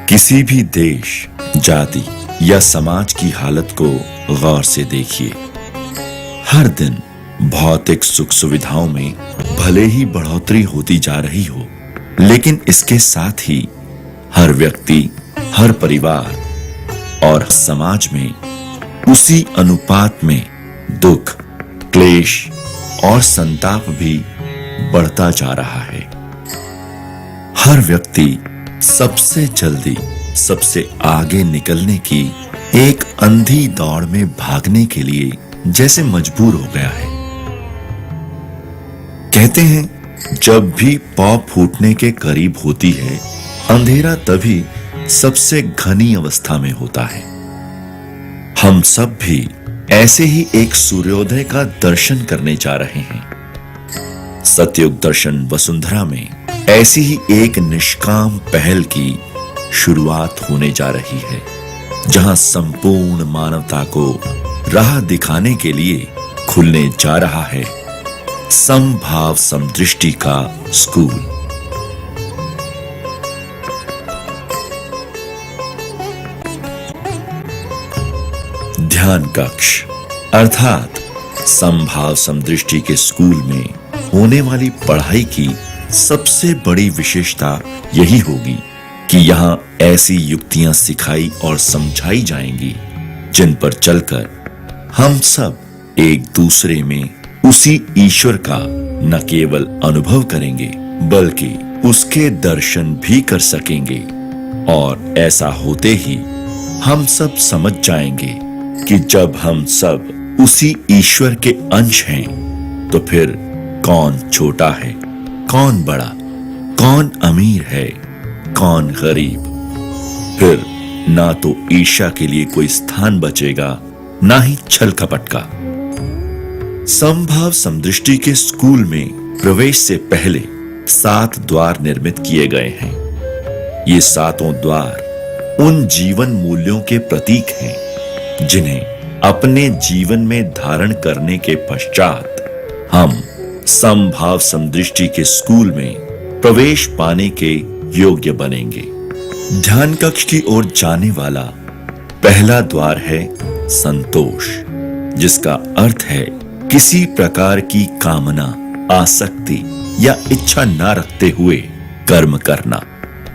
किसी भी देश, जाति या समाज की हालत को गौर से देखिए। हर दिन भौतिक सुख सुविधाओं में भले ही बढ़ोतरी होती जा रही हो, लेकिन इसके साथ ही हर व्यक्ति, हर परिवार और समाज में उसी अनुपात में दुख, क्लेश और संताप भी बढ़ता जा रहा है। हर व्यक्ति सबसे जल्दी, सबसे आगे निकलने की एक अंधी दौड़ में भागने के लिए जैसे मजबूर हो गया है। कहते हैं, जब भी पौ फूटने के करीब होती है, अंधेरा तभी सबसे घनी अवस्था में होता है। हम सब भी ऐसे ही एक सूर्योदय का दर्शन करने जा रहे हैं। सतयुग दर्शन वसुंधरा में ऐसी ही एक निष्काम पहल की शुरुआत होने जा रही है, जहां संपूर्ण मानवता को राह दिखाने के लिए खुलने जा रहा है समभाव समदृष्टि का स्कूल। ध्यान कक्ष अर्थात समभाव समदृष्टि के स्कूल में होने वाली पढ़ाई की सबसे बड़ी विशेषता यही होगी कि यहाँ ऐसी युक्तियां सिखाई और समझाई जाएंगी जिन पर चलकर हम सब एक दूसरे में उसी ईश्वर का न केवल अनुभव करेंगे, बल्कि उसके दर्शन भी कर सकेंगे। और ऐसा होते ही हम सब समझ जाएंगे कि जब हम सब उसी ईश्वर के अंश हैं, तो फिर कौन छोटा है, कौन बड़ा, कौन अमीर है, कौन गरीब। फिर ना तो ईर्ष्या के लिए कोई स्थान बचेगा, ना ही छल कपट का। समभाव समदृष्टि के स्कूल में प्रवेश से पहले 7 द्वार निर्मित किए गए हैं। ये 7 द्वार उन जीवन मूल्यों के प्रतीक हैं जिन्हें अपने जीवन में धारण करने के पश्चात हम समभाव समदृष्टि के स्कूल में प्रवेश पाने के योग्य बनेंगे। ध्यान कक्ष की ओर जाने वाला पहला द्वार है संतोष, जिसका अर्थ है किसी प्रकार की कामना, आसक्ति या इच्छा न रखते हुए कर्म करना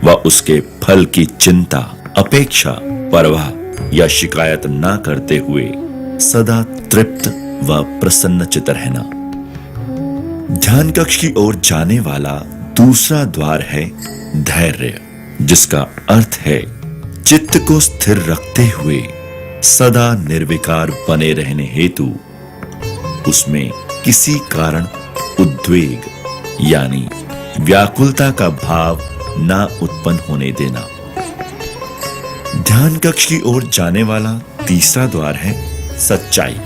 व उसके फल की चिंता, अपेक्षा, परवाह या शिकायत न करते हुए सदा तृप्त व प्रसन्नचित्त रहना। ध्यान कक्ष की ओर जाने वाला दूसरा द्वार है धैर्य, जिसका अर्थ है चित्त को स्थिर रखते हुए सदा निर्विकार बने रहने हेतु उसमें किसी कारण उद्वेग यानी व्याकुलता का भाव ना उत्पन्न होने देना। ध्यान कक्ष की ओर जाने वाला तीसरा द्वार है सच्चाई,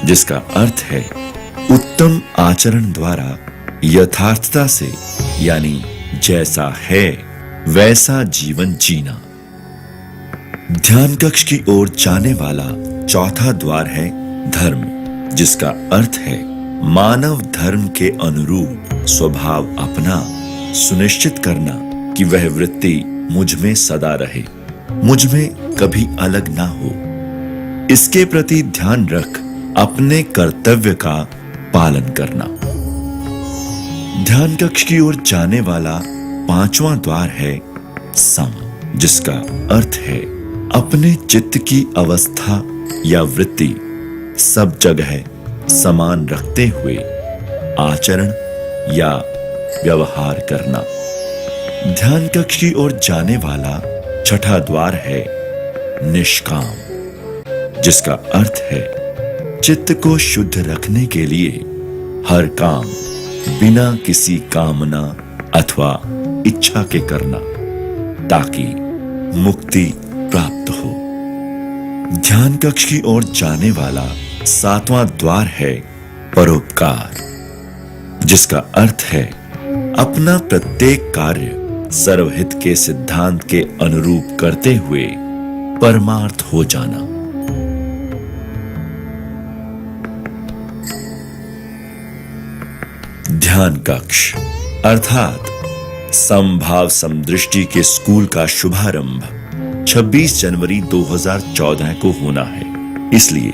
जिसका अर्थ है उत्तम आचरण द्वारा यथार्थता से यानी जैसा है वैसा जीवन जीना। ध्यान कक्ष की ओर जाने वाला चौथा द्वार है धर्म, जिसका अर्थ है मानव धर्म के अनुरूप स्वभाव अपना सुनिश्चित करना कि वह वृत्ति मुझ में सदा रहे, मुझ में कभी अलग ना हो। इसके प्रति ध्यान रख अपने कर्तव्य का पालन करना। ध्यान कक्ष की ओर जाने वाला पांचवां द्वार है सम, जिसका अर्थ है अपने चित्त की अवस्था या वृत्ति सब जगह समान रखते हुए आचरण या व्यवहार करना। ध्यान कक्ष की ओर जाने वाला छठा द्वार है निष्काम, जिसका अर्थ है चित्त को शुद्ध रखने के लिए हर काम बिना किसी कामना अथवा इच्छा के करना, ताकि मुक्ति प्राप्त हो। ध्यान कक्ष की ओर जाने वाला सातवां द्वार है परोपकार, जिसका अर्थ है अपना प्रत्येक कार्य सर्वहित के सिद्धांत के अनुरूप करते हुए परमार्थ हो जाना। ध्यान कक्ष अर्थात समभाव समदृष्टि के स्कूल का शुभारंभ 26 जनवरी 2014 को होना है। इसलिए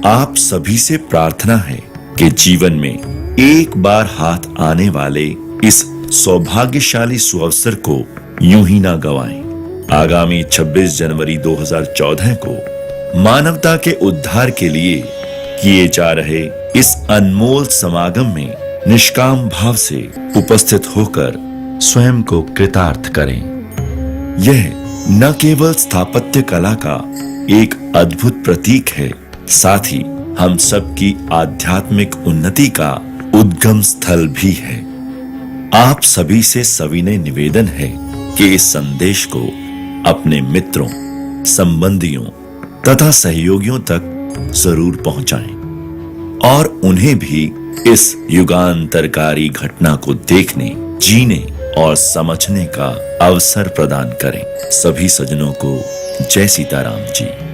आप सभी से प्रार्थना है कि जीवन में एक बार हाथ आने वाले इस सौभाग्यशाली सुअवसर को यूं ही ना गंवाएं। आगामी 26 जनवरी 2014 को मानवता के उद्धार के लिए किए जा रहे इस अनमोल समागम में निष्काम भाव से उपस्थित होकर स्वयं को कृतार्थ करें। यह न केवल स्थापत्य कला का एक अद्भुत प्रतीक है, साथ ही हम सबकी आध्यात्मिक उन्नति का उद्गम स्थल भी है। आप सभी से सविनय निवेदन है कि इस संदेश को अपने मित्रों, संबंधियों तथा सहयोगियों तक जरूर पहुंचाएं और उन्हें भी इस युगांतरकारी घटना को देखने, जीने और समझने का अवसर प्रदान करें। सभी सज्जनों को जय सीताराम जी।